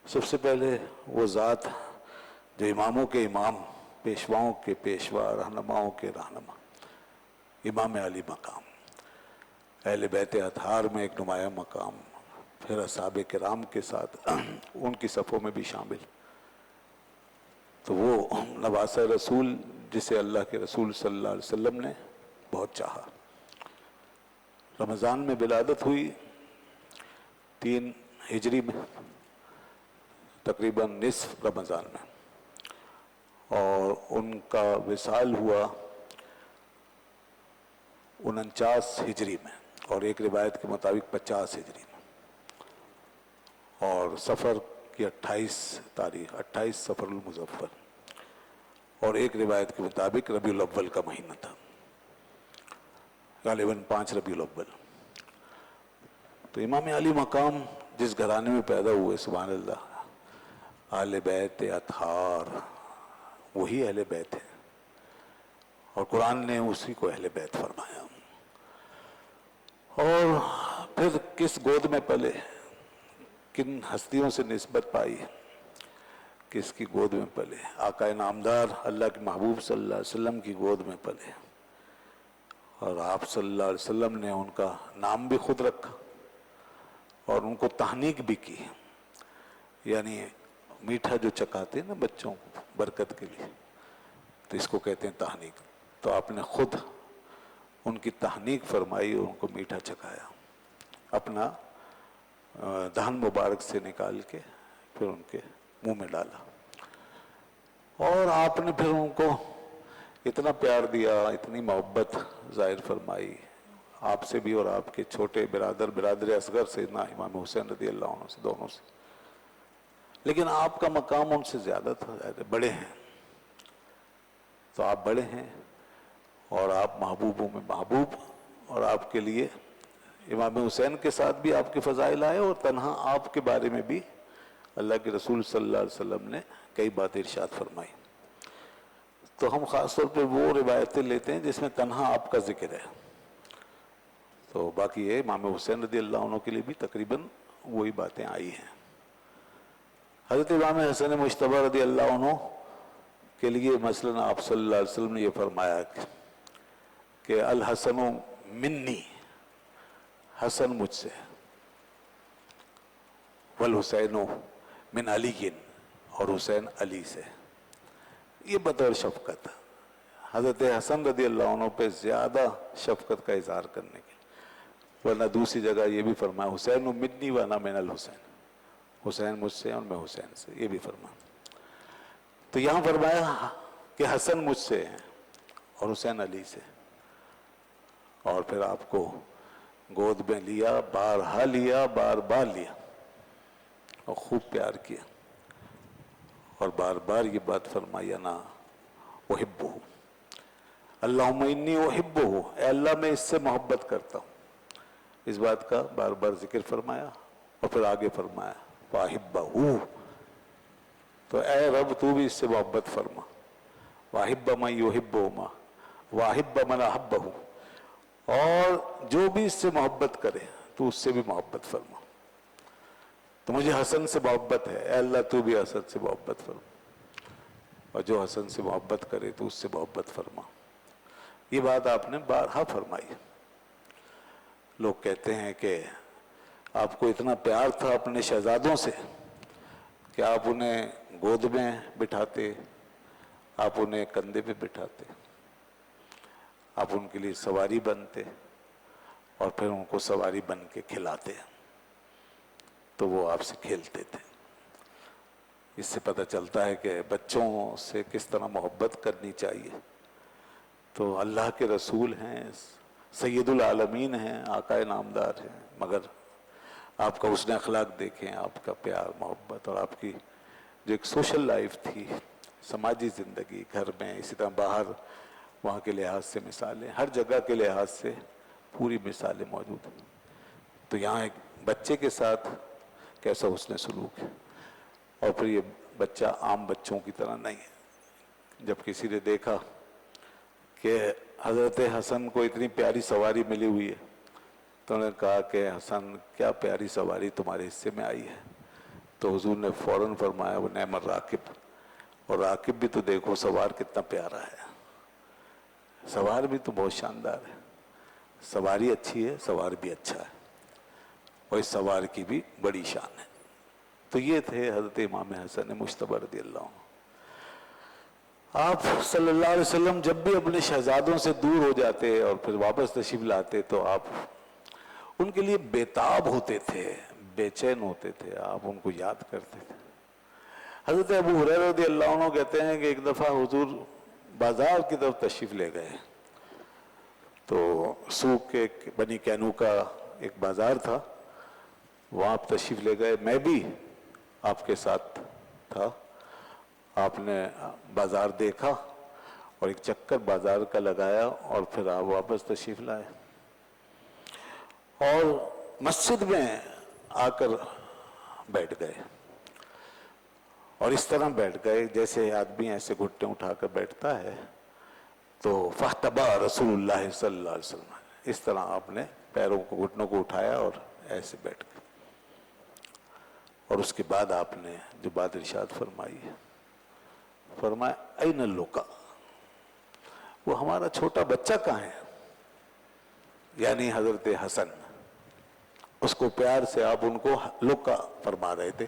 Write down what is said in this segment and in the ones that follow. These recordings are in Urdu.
سب سے پہلے وہ ذات جو اماموں کے امام، پیشواؤں کے پیشوا، رہنماؤں کے رہنما، امام علی مقام، اہل بیت اطہار میں ایک نمایاں مقام، پھر اصحاب کرام کے ساتھ ان کی صفوں میں بھی شامل، تو وہ نواسہ رسول جسے اللہ کے رسول صلی اللہ علیہ وسلم نے بہت چاہا۔ رمضان میں ولادت ہوئی 3 ہجری میں، تقریباً نصف رمضان میں، اور ان کا وصال ہوا 49 ہجری میں، اور ایک روایت کے مطابق 50 ہجری میں، اور سفر کی 28 سفر المظفر، اور ایک روایت کے مطابق ربیع الاول کا مہینہ تھا، غالباً 5 ربیع الاول۔ تو امام علی مقام جس گھرانے میں پیدا ہوئے، سبحان اللہ، اہل بیت اطہار، وہی اہل بیت ہے، اور قرآن نے اسی کو اہل بیت فرمایا۔ اور پھر کس گود میں پلے، کن ہستیوں سے نسبت پائی، کس کی گود میں پلے؟ آقا نامدار اللہ کے محبوب صلی اللہ علیہ وسلم کی گود میں پلے، اور آپ صلی اللہ علیہ وسلم نے ان کا نام بھی خود رکھا اور ان کو تحنیک بھی کی، یعنی میٹھا جو چکھاتے ہیں نا بچوں کو برکت کے لیے، تو اس کو کہتے ہیں تحنیک۔ تو آپ نے خود ان کی تحنیک فرمائی اور ان کو میٹھا چکھایا، اپنا دہن مبارک سے نکال کے پھر ان کے منہ میں ڈالا، اور آپ نے پھر ان کو اتنا پیار دیا، اتنی محبت ظاہر فرمائی آپ سے بھی اور آپ کے چھوٹے برادر اصغر سیدنا امام حسین رضی اللہ عنہ سے، دونوں سے، لیکن آپ کا مقام ان سے زیادہ تھا، بڑے ہیں، تو آپ بڑے ہیں اور آپ محبوبوں میں محبوب، اور آپ کے لیے امام حسین کے ساتھ بھی آپ کے فضائل آئے، اور تنہا آپ کے بارے میں بھی اللہ کے رسول صلی اللہ علیہ وسلم نے کئی باتیں ارشاد فرمائی۔ تو ہم خاص طور پہ وہ روایتیں لیتے ہیں جس میں تنہا آپ کا ذکر ہے، تو باقی یہ امام حسین رضی اللہ عنہ کے لیے بھی تقریباً وہی باتیں آئی ہیں۔ حضرت امام حسن مجتبی رضی اللہ عنہ کے لیے مثلاً آپ صلی اللہ علیہ وسلم نے یہ فرمایا کہ الحسن منی، حسن مجھ سے، والحسین من علی، اور حسین علی سے، یہ بطور شفقت، حضرت حسن رضی اللہ عنہ پہ زیادہ شفقت کا اظہار کرنے کے، ورنہ دوسری جگہ یہ بھی فرمایا حسین منی وانا من الحسین، حسین مجھ سے اور میں حسین سے، یہ بھی فرمایا۔ تو یہاں فرمایا کہ حسن مجھ سے ہیں اور حسین علی سے، اور پھر آپ کو گود میں لیا، بارہا لیا، بار بار لیا، اور خوب پیار کیا، اور بار بار یہ بات فرمائی انا احبہ، اللہم انی احبہ، اے اللہ میں اس سے محبت کرتا ہوں، اس بات کا بار بار ذکر فرمایا، اور پھر آگے فرمایا واحبہ، تو اے رب تو بھی اس سے محبت فرما، واحب من یحبہما واحب من احبہ، اور جو بھی اس سے محبت کرے تو اس سے بھی محبت فرما، تو مجھے حسن سے محبت ہے، اے اللہ تو بھی حسن سے محبت فرما، اور جو حسن سے محبت کرے تو اس سے محبت فرما۔ یہ بات آپ نے بارہا فرمائی۔ لوگ کہتے ہیں کہ آپ کو اتنا پیار تھا اپنے شہزادوں سے کہ آپ انہیں گود میں بٹھاتے، آپ انہیں کندھے پہ بٹھاتے، آپ ان کے لیے سواری بنتے، اور پھر ان کو سواری بن کے کھلاتے، تو وہ آپ سے کھیلتے تھے۔ اس سے پتہ چلتا ہے کہ بچوں سے کس طرح محبت کرنی چاہیے۔ تو اللہ کے رسول ہیں، سید العالمین ہیں، آقا نامدار ہیں، مگر آپ کا حسن اخلاق دیکھیں، آپ کا پیار محبت، اور آپ کی جو ایک سوشل لائف تھی، سماجی زندگی، گھر میں، اسی طرح باہر، وہاں کے لحاظ سے مثالیں، ہر جگہ کے لحاظ سے پوری مثالیں موجود ہیں۔ تو یہاں ایک بچے کے ساتھ کیسا حسن سلوک ہے، اور پھر یہ بچہ عام بچوں کی طرح نہیں ہے۔ جب کسی نے دیکھا کہ حضرت حسن کو اتنی پیاری سواری ملی ہوئی ہے، تو انہوں نے کہا کہ حسن کیا پیاری سواری تمہارے حصے میں آئی ہے، تو حضور نے فوراً فرمایا وہ نعم الراکب، اور راکب بھی تو دیکھو سوار کتنا پیارا ہے، سوار بھی تو بہت شاندار ہے، سواری اچھی ہے، سوار بھی اچھا ہے، اور اس سوار کی بھی بڑی شان ہے۔ تو یہ تھے حضرت امام حسن مجتبی رضی اللہ عنہ۔ آپ صلی اللہ علیہ وسلم جب بھی اپنے شہزادوں سے دور ہو جاتے اور پھر واپس تشریف لاتے تو آپ ان کے لیے بےتاب ہوتے تھے، بے چین ہوتے تھے، آپ ان کو یاد کرتے تھے۔ حضرت ابو ہریرہ رضی اللہ عنہ کہتے ہیں کہ ایک دفعہ حضور بازار کی طرف تشریف لے گئے، تو سوق کے بنی کینو کا ایک بازار تھا، وہاں آپ تشریف لے گئے، میں بھی آپ کے ساتھ تھا۔ آپ نے بازار دیکھا اور ایک چکر بازار کا لگایا اور پھر آپ واپس تشریف لائے، اور مسجد میں آ کر بیٹھ گئے، اور اس طرح بیٹھ گئے جیسے آدمی ایسے گھٹنے اٹھا کر بیٹھتا ہے۔ تو فاحتبا رسول اللہ صلی اللہ علیہ وسلم، اس طرح آپ نے پیروں کو گھٹنوں کو اٹھایا اور ایسے بیٹھ گئے، اور اس کے بعد آپ نے جو بات ارشاد فرمائی ہے، فرمایا این اللقا، وہ ہمارا چھوٹا بچہ کہاں ہے؟ یعنی حضرت حسن، اس کو پیار سے آپ ان کو لقا فرما رہے تھے،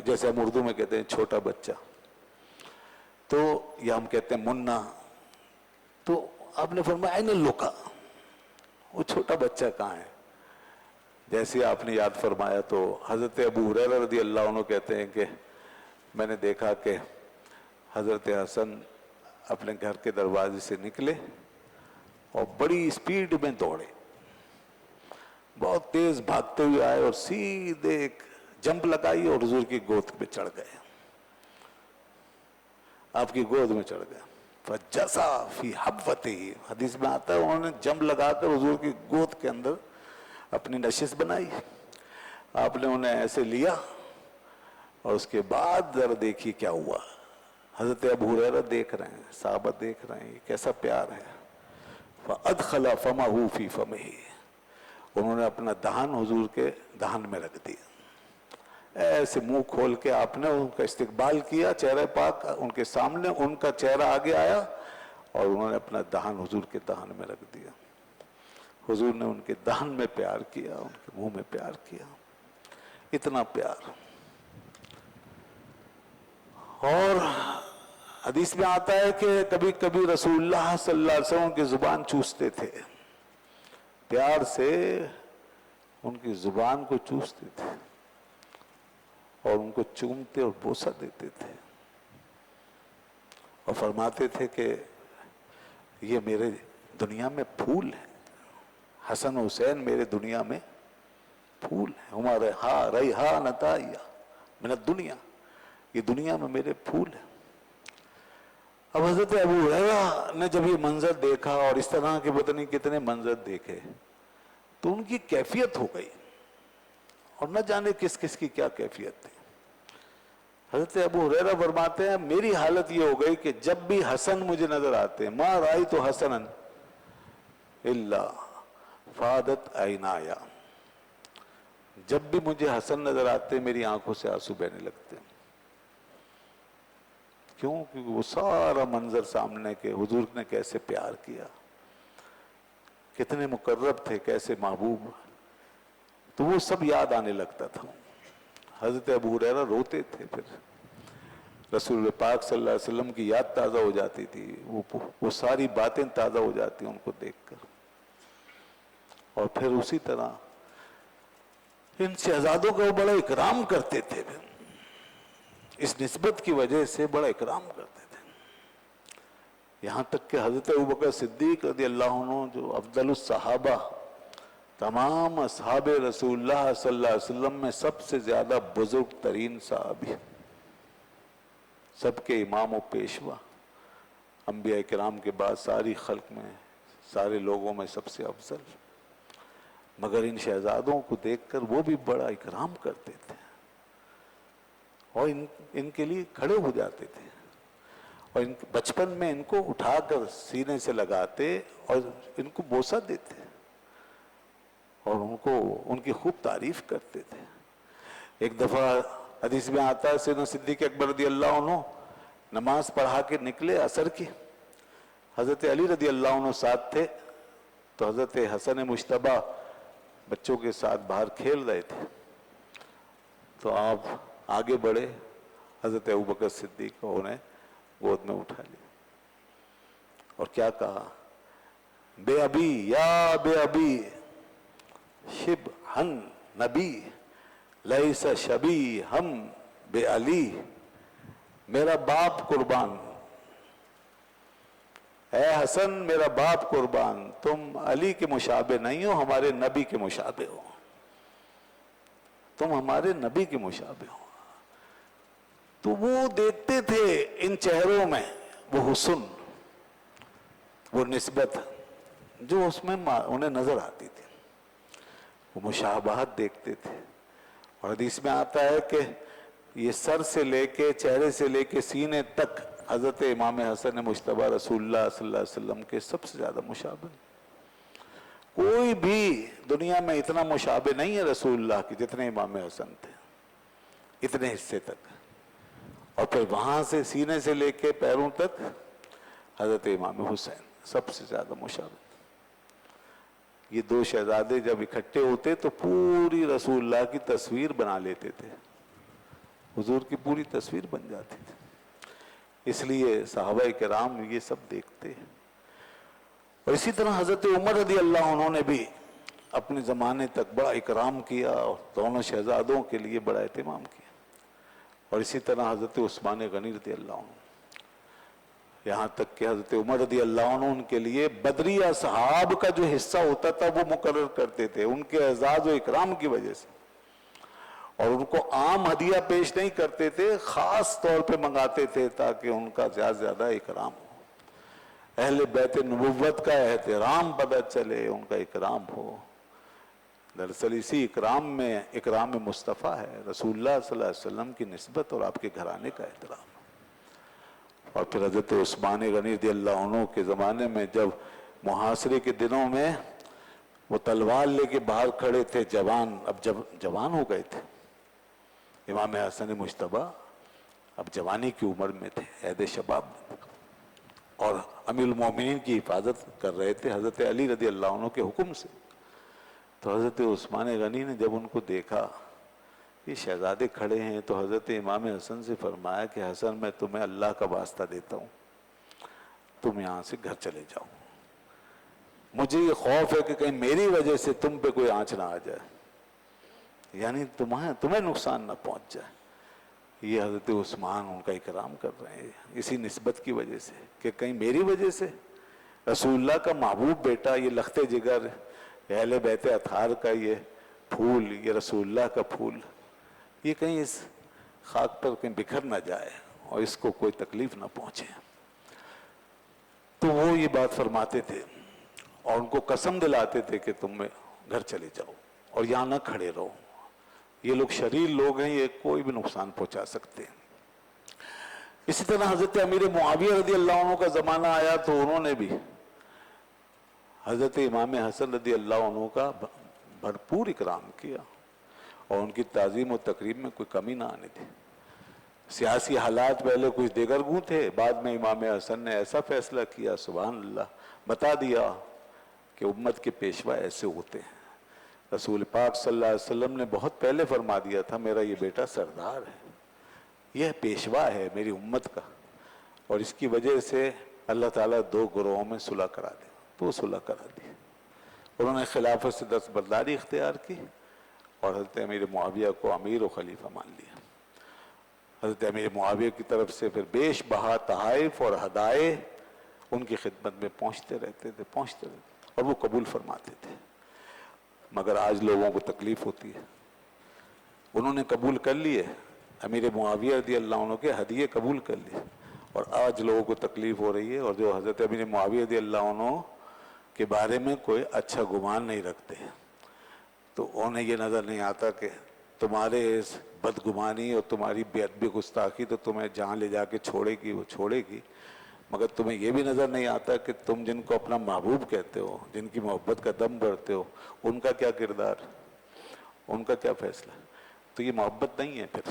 جیسے ہم اردو میں کہتے ہیں چھوٹا بچہ، تو یا ہم کہتے ہیں منا، تو آپ نے فرمایا این اللقا، وہ چھوٹا بچہ کہاں ہے؟ جیسے آپ نے یاد فرمایا تو حضرت ابو ہریرہ رضی اللہ عنہ کہتے ہیں کہ میں نے دیکھا کہ حضرت حسن اپنے گھر کے دروازے سے نکلے اور بڑی اسپیڈ میں دوڑے، بہت تیز بھاگتے ہوئے آئے اور سیدھے ایک جمپ لگائی اور حضور کی گود پہ چڑھ گئے، آپ کی گود میں چڑھ گئے۔ فجسا فی حبوتہ، حدیث میں آتا ہے انہوں نے جمپ لگا کر حضور کی گود کے اندر اپنی نشست بنائی، آپ نے انہیں ایسے لیا، اور اس کے بعد ذرا دیکھیے کیا ہوا، حضرت ابو ہریرہ دیکھ رہے ہیں، صحابہ دیکھ رہے ہیں، یہ کیسا پیار ہے۔ فَأَدْخَلَ فَمَهُ فِي فَمِهِ، انہوں نے اپنا دہن حضور کے دہن میں رکھ دیا، ایسے منہ کھول کے آپ نے ان کا استقبال کیا، چہرہ پاک ان کے سامنے، ان کا چہرہ آگے آیا اور انہوں نے اپنا دہن حضور کے دہن میں رکھ دیا، حضور نے ان کے دہن میں پیار کیا، ان کے منہ میں پیار کیا، اتنا پیار۔ اور حدیث میں آتا ہے کہ کبھی کبھی رسول اللہ صلی اللہ علیہ وسلم کی زبان چوستے تھے، پیار سے ان کی زبان کو چوستے تھے اور ان کو چومتے اور بوسہ دیتے تھے، اور فرماتے تھے کہ یہ میرے دنیا میں پھول ہے، حسن حسین میرے دنیا میں پھول ہے، ہمارے ریحانۃ من الدنیا، یہ دنیا میں میرے پھول ہیں۔ اب حضرت ابو ہریرہ نے جب یہ منظر دیکھا، اور اس طرح کے پتہ نہیں کتنے منظر دیکھے، تو ان کی کیفیت ہو گئی، اور نہ جانے کس کس کی کیا کیفیت تھی۔ حضرت ابو ہریرہ فرماتے ہیں میری حالت یہ ہو گئی کہ جب بھی حسن مجھے نظر آتے، ما رأیت حسنا الا فاضت عینایا، جب بھی مجھے حسن نظر آتے میری آنکھوں سے آنسو بہنے لگتے، کیوں؟ کیونکہ وہ سارا منظر سامنے کے حضور نے کیسے پیار کیا، کتنے مقرب تھے، کیسے محبوب، تو وہ سب یاد آنے لگتا تھا۔ حضرت ابو ہریرہ روتے تھے، پھر رسول پاک صلی اللہ علیہ وسلم کی یاد تازہ ہو جاتی تھی، وہ ساری باتیں تازہ ہو جاتی ان کو دیکھ کر، اور پھر اسی طرح ان شہزادوں کا وہ بڑا اکرام کرتے تھے، اس نسبت کی وجہ سے بڑا اکرام کرتے تھے، یہاں تک کہ حضرت ابوبکر صدیق رضی اللہ عنہ جو افضل الصحابہ، تمام اصحاب رسول اللہ صلی اللہ علیہ وسلم میں سب سے زیادہ بزرگ ترین صحابی، سب کے امام و پیشوا، انبیاء کرام کے بعد ساری خلق میں، سارے لوگوں میں سب سے افضل، مگر ان شہزادوں کو دیکھ کر وہ بھی بڑا اکرام کرتے تھے، اور ان کے لیے کھڑے ہو جاتے تھے، اور بچپن میں ان کو اٹھا کر سینے سے لگاتے اور ان کو بوسہ دیتے، اور ان کی خوب تعریف کرتے تھے۔ ایک دفعہ حدیث میں آتا ہے سیدنا صدیق اکبر رضی اللہ عنہ نماز پڑھا کے نکلے عصر کی، حضرت علی رضی اللہ عنہ ساتھ تھے، تو حضرت حسن مجتبیٰ بچوں کے ساتھ باہر کھیل رہے تھے، تو آپ آگے بڑھے، حضرت ابوبکر صدیق کو انہیں گود میں اٹھا لیا اور کیا کہا، بے ابی یا بے ابی شبہن نبی لیس شبی ہم بے علی، میرا باپ قربان، اے حسن میرا باپ قربان، تم علی کے مشابہ نہیں ہو، ہمارے نبی کے مشابہ ہو، تم ہمارے نبی کے مشابہ ہو۔ تو وہ دیکھتے تھے ان چہروں میں وہ حسن، وہ نسبت جو اس میں انہیں نظر آتی تھی، وہ مشابہت دیکھتے تھے۔ اور حدیث میں آتا ہے کہ یہ سر سے لے کے چہرے سے لے کے سینے تک حضرت امام حسن مجتبیٰ رسول اللہ صلی اللہ علیہ وسلم کے سب سے زیادہ مشابہ، کوئی بھی دنیا میں اتنا مشابہ نہیں ہے رسول اللہ کی جتنے امام حسن تھے، اتنے حصے تک، اور پھر وہاں سے سینے سے لے کے پیروں تک حضرت امام حسین سب سے زیادہ مشابہ۔ یہ دو شہزادے جب اکٹھے ہوتے تو پوری رسول اللہ کی تصویر بنا لیتے تھے، حضور کی پوری تصویر بن جاتی تھی۔ اس لیے صحابہ کرام یہ سب دیکھتے ہیں۔ اور اسی طرح حضرت عمر رضی اللہ عنہ نے بھی اپنے زمانے تک بڑا اکرام کیا اور دونوں شہزادوں کے لیے بڑا اہتمام کیا، اور اسی طرح حضرت عثمان غنی رضی اللہ عنہ، یہاں تک کہ حضرت عمر رضی اللہ عنہ ان کے لیے بدری اصحاب کا جو حصہ ہوتا تھا وہ مقرر کرتے تھے ان کے اعزاز و اکرام کی وجہ سے، اور ان کو عام ہدیہ پیش نہیں کرتے تھے، خاص طور پہ منگاتے تھے تاکہ ان کا زیادہ سے زیادہ اکرام ہو، اہل بیت نبوت کا احترام پتہ چلے، ان کا اکرام ہو۔ دراصل اسی اکرام میں اکرام مصطفیٰ ہے، رسول اللہ صلی اللہ علیہ وسلم کی نسبت اور آپ کے گھرانے کا احترام۔ اور پھر حضرت عثمان غنی رضی اللہ عنہ کے زمانے میں جب محاصرے کے دنوں میں وہ تلوار لے کے باہر کھڑے تھے، جوان، اب جوان ہو گئے تھے، امام حسن مجتبیٰ اب جوانی کی عمر میں تھے، عہد شباب میں، اور امیر المومنین کی حفاظت کر رہے تھے حضرت علی رضی اللہ عنہ کے حکم سے۔ تو حضرت عثمان غنی نے جب ان کو دیکھا یہ شہزادے کھڑے ہیں، تو حضرت امام حسن سے فرمایا کہ حسن میں تمہیں اللہ کا واسطہ دیتا ہوں، تم یہاں سے گھر چلے جاؤ، مجھے یہ خوف ہے کہ کہیں میری وجہ سے تم پہ کوئی آنچ نہ آ جائے، یعنی تمہیں نقصان نہ پہنچ جائے۔ یہ حضرت عثمان ان کا اکرام کر رہے ہیں اسی نسبت کی وجہ سے کہ کہیں میری وجہ سے رسول اللہ کا محبوب بیٹا، یہ لخت جگر اہل بیت اطہار کا یہ پھول، یہ رسول اللہ کا پھول، یہ کہیں اس خاک پر کہیں بکھر نہ جائے اور اس کو کوئی تکلیف نہ پہنچے۔ تو وہ یہ بات فرماتے تھے اور ان کو قسم دلاتے تھے کہ تم گھر چلے جاؤ اور یہاں نہ کھڑے رہو، یہ لوگ شریر لوگ ہیں، یہ کوئی بھی نقصان پہنچا سکتے ہیں۔ اسی طرح حضرت امیر معاویہ رضی اللہ عنہ کا زمانہ آیا تو انہوں نے بھی حضرت امام حسن رضی اللہ عنہ کا بھرپور اکرام کیا اور ان کی تعظیم و تکریم میں کوئی کمی نہ آنے دی۔ سیاسی حالات پہلے کچھ دیگر گوں تھے، بعد میں امام حسن نے ایسا فیصلہ کیا، سبحان اللہ، بتا دیا کہ امت کے پیشوا ایسے ہوتے ہیں۔ رسول پاک صلی اللہ علیہ وسلم نے بہت پہلے فرما دیا تھا میرا یہ بیٹا سردار ہے، یہ پیشوا ہے میری امت کا، اور اس کی وجہ سے اللہ تعالیٰ دو گروہوں میں صلح کرا دے، تو صلح کرا دی۔ انہوں نے خلافت سے دستبرداری اختیار کی اور حضرت امیر معاویہ کو امیر و خلیفہ مان لیا۔ حضرت امیر معاویہ کی طرف سے پھر بیش بہا تحائف اور ہدائے ان کی خدمت میں پہنچتے رہتے تھے اور وہ قبول فرماتے تھے، مگر آج لوگوں کو تکلیف ہوتی ہے۔ انہوں نے قبول کر لیے، امیر معاویہ رضی اللہ عنہ کے ہدیے قبول کر لیے، اور آج لوگوں کو تکلیف ہو رہی ہے، اور جو حضرت امیر معاویہ رضی اللہ عنہ کے بارے میں کوئی اچھا گمان نہیں رکھتے تو انہیں یہ نظر نہیں آتا کہ تمہارے اس بدگمانی اور تمہاری بے ادبی گستاخی تو تمہیں جہاں لے جا کے چھوڑے گی وہ چھوڑے گی، مگر تمہیں یہ بھی نظر نہیں آتا کہ تم جن کو اپنا محبوب کہتے ہو، جن کی محبت کا دم بڑھتے ہو، ان کا کیا کردار، ان کا کیا فیصلہ۔ تو یہ محبت نہیں ہے پھر،